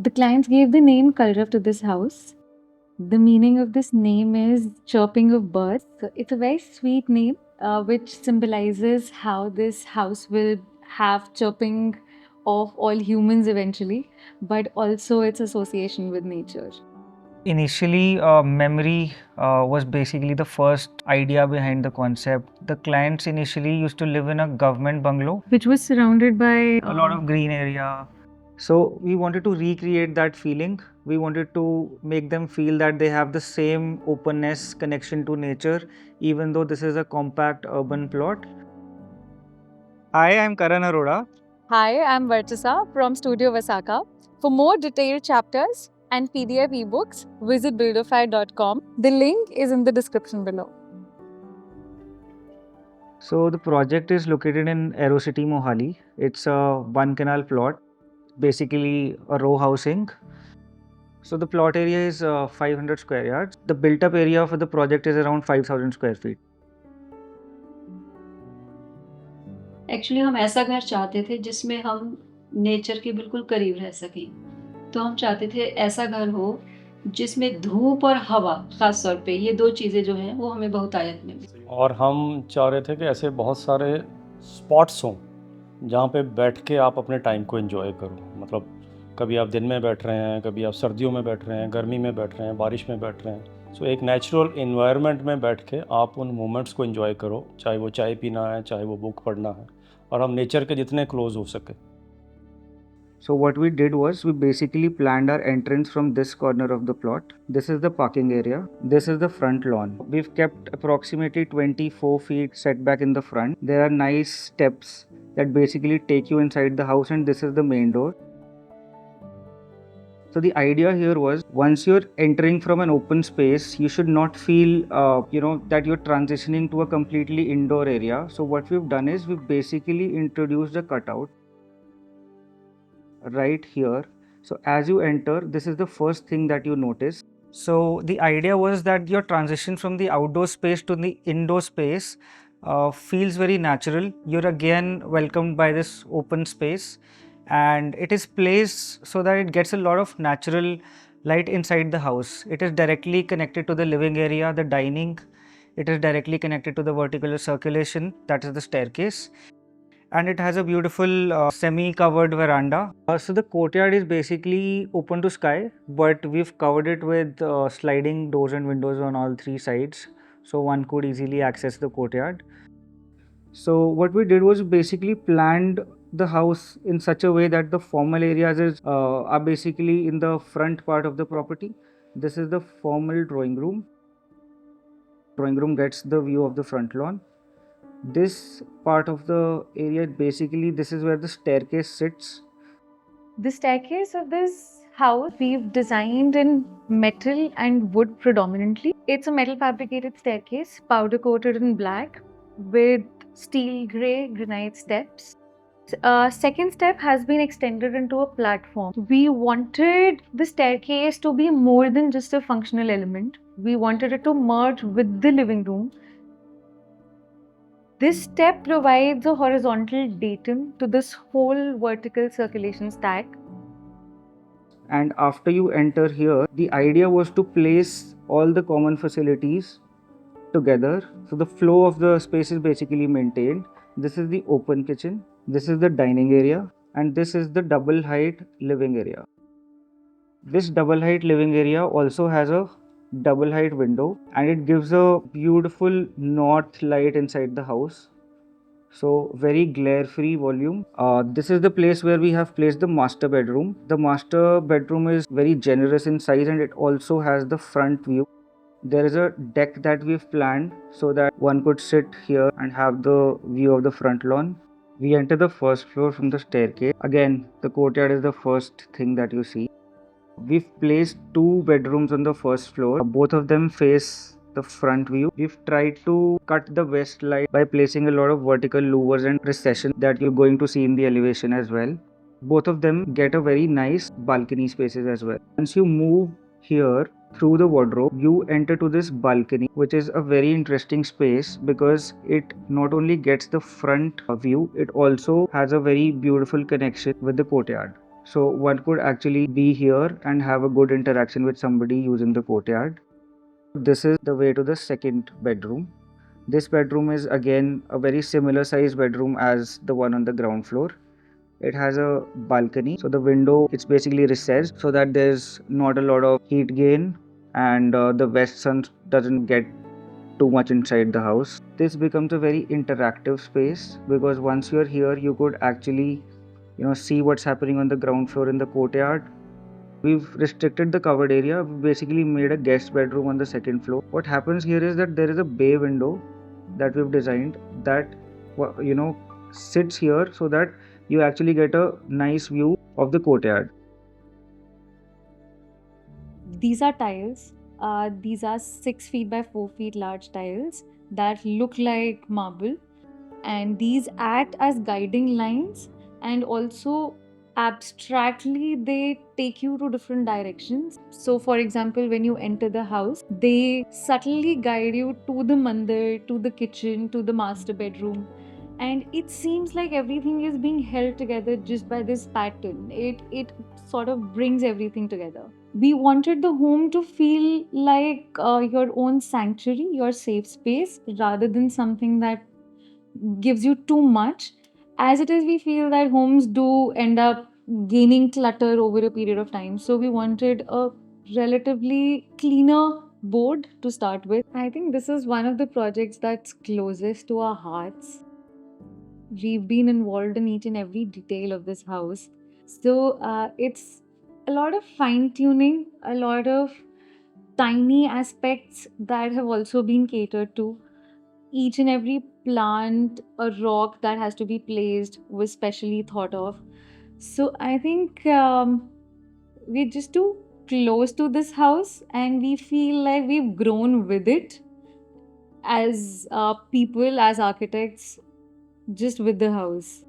The clients gave the name Kalrav to this house. The meaning of this name is chirping of birds. So it's a very sweet name, which symbolizes how this house will have chirping of all humans eventually, but also its association with nature. Initially, memory was basically the first idea behind the concept. The clients initially used to live in a government bungalow, Which was surrounded by a lot of green area. So we wanted to recreate that feeling. We wanted to make them feel that they have the same openness, connection to nature, even though this is a compact urban plot. Hi, I'm Karan Arora. Hi, I'm Vartasa from Studio Vasaka. For more detailed chapters and PDF ebooks, visit builderfire.com. The link is in the description below. So the project is located in Aero City, Mohali. It's a one canal plot, basically a row housing. So the plot area is 500 square yards. The built up area for the project is around 5,000 square feet. Actually हम ऐसा घर चाहते थे जिसमें हम nature के बिल्कुल करीब रह सकें। तो हम चाहते थे ऐसा घर हो जिसमें धूप और हवा, ख़ास तौर पे ये 2 चीज़ें जो हैं वो हमें बहुतायत में मिलें। और हम चाह रहे थे कि ऐसे बहुत सारे स्पॉट्स हों जहाँ पे बैठ के आप अपने टाइम को एंजॉय करो। मतलब कभी आप दिन में बैठ रहे हैं, कभी आप सर्दियों में बैठ रहे हैं, गर्मी में बैठ रहे हैं, बारिश में बैठ रहे हैं। सो एक नेचुरल एनवायरनमेंट में बैठ के आप उन मोमेंट्स को एंजॉय करो, चाहे वो चाय पीना है, चाहे वो बुक पढ़ना है, और हम नेचर के जितने क्लोज हो सके। So what we did was we basically planned our entrance from this corner of the plot. This is the parking area. This is the front lawn. We've kept approximately 24 feet setback in the front. There are nice steps that basically take you inside the house, and this is the main door. So the idea here was, once you're entering from an open space, you should not feel, that you're transitioning to a completely indoor area. So what we've done is we've basically introduced a cutout right here. So as you enter, this is the first thing that you notice. So the idea was that your transition from the outdoor space to the indoor space feels very natural. You're again welcomed by this open space, and it is placed so that it gets a lot of natural light inside the house. It is directly connected to the living area, the dining. It is directly connected to the vertical circulation, that is the staircase. And it has a beautiful semi-covered veranda. So the courtyard is basically open to sky, but we've covered it with sliding doors and windows on all 3 sides, so one could easily access the courtyard. So what we did was basically planned the house in such a way that the formal areas are basically in the front part of the property. This is the formal drawing room. Drawing room gets the view of the front lawn. This part of the area, basically this is where the staircase sits. The staircase of this house we've designed in metal and wood predominantly. It's a metal fabricated staircase, powder coated in black with steel grey granite steps. Second step has been extended into a platform. We wanted the staircase to be more than just a functional element. We wanted it to merge with the living room. This step provides a horizontal datum to this whole vertical circulation stack. And after you enter here, the idea was to place all the common facilities together. So the flow of the space is basically maintained. This is the open kitchen, this is the dining area, and this is the double height living area. This double height living area also has a double height window, and it gives a beautiful north light inside the house. So very glare free volume. This is the place where we have placed the master bedroom. The master bedroom is very generous in size, and it also has the front view. There is a deck that we've planned so that one could sit here and have the view of the front lawn. We enter the first floor from the staircase. Again, the courtyard is the first thing that you see. We've placed 2 bedrooms on the first floor. Both of them face the front view. We've tried to cut the west light by placing a lot of vertical louvers and recession that you're going to see in the elevation as well. Both of them get a very nice balcony spaces as well. Once you move here through the wardrobe, you enter to this balcony, which is a very interesting space because it not only gets the front view, it also has a very beautiful connection with the courtyard. So one could actually be here and have a good interaction with somebody using the courtyard. This is the way to the second bedroom. This bedroom is again a very similar size bedroom as the one on the ground floor. It has a balcony, so the window it's basically recessed so that there's not a lot of heat gain and the west sun doesn't get too much inside the house. This becomes a very interactive space because once you're here, you could actually see what's happening on the ground floor in the courtyard. We've restricted the covered area. We basically made a guest bedroom on the second floor. What happens here is that there is a bay window that we've designed that sits here so that you actually get a nice view of the courtyard. These are tiles. These are 6 feet by 4 feet large tiles that look like marble, and these act as guiding lines, and also abstractly they take you to different directions. So for example, when you enter the house, they subtly guide you to the mandir, to the kitchen, to the master bedroom, and it seems like everything is being held together just by this pattern. It sort of brings everything together. We wanted the home to feel like your own sanctuary, your safe space, rather than something that gives you too much. As it is, we feel that homes do end up gaining clutter over a period of time. So we wanted a relatively cleaner board to start with. I think this is one of the projects that's closest to our hearts. We've been involved in each and every detail of this house. So it's a lot of fine tuning, a lot of tiny aspects that have also been catered to. Each and every plant, a rock that has to be placed was specially thought of. So I think we're just too close to this house and we feel like we've grown with it as people, as architects, just with the house.